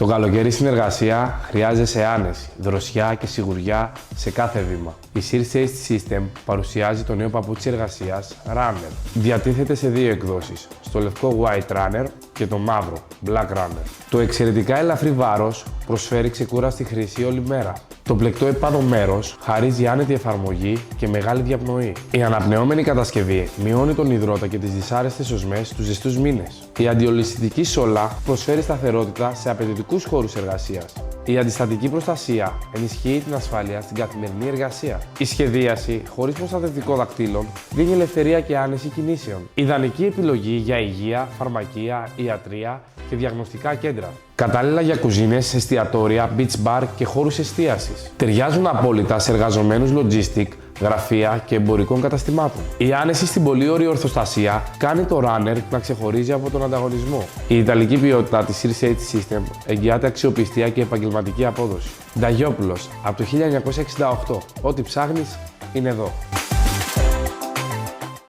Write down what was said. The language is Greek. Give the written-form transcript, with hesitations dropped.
Το καλοκαίρι στην εργασία χρειάζεσαι άνεση, δροσιά και σιγουριά σε κάθε βήμα. Η Sear Safety System παρουσιάζει το νέο παπούτσι εργασίας Runner. Διατίθεται σε δύο εκδόσεις, στο λευκό White Runner και το μαύρο Black Runner. Το εξαιρετικά ελαφρύ βάρος προσφέρει ξεκούραστη χρήση όλη μέρα. Το πλεκτό επάνω μέρος χαρίζει άνετη εφαρμογή και μεγάλη διαπνοή. Η αναπνεώμενη κατασκευή μειώνει τον υδρότα και τις δυσάρεστες οσμές τους ζεστούς μήνες. Η αντιολισθητική σόλα προσφέρει σταθερότητα σε απαιτητικούς χώρους εργασίας. Η αντιστατική προστασία ενισχύει την ασφάλεια στην καθημερινή εργασία. Η σχεδίαση χωρίς προστατευτικό δακτύλων δίνει ελευθερία και άνεση κινήσεων. Ιδανική επιλογή για υγεία, φαρμακεία, ιατρία και διαγνωστικά κέντρα. Κατάλληλα για κουζίνες, εστιατόρια, beach bar και χώρους εστίασης. Ταιριάζουν απόλυτα σε εργαζομένους logistic, γραφεία και εμπορικών καταστημάτων. Η άνεση στην πολύωρη ορθοστασία κάνει το Runner να ξεχωρίζει από τον ανταγωνισμό. Η ιταλική ποιότητα της Sear Safety System εγγυάται αξιοπιστία και επαγγελματική απόδοση. Νταγιόπουλος, από το 1968. Ό,τι ψάχνεις είναι εδώ.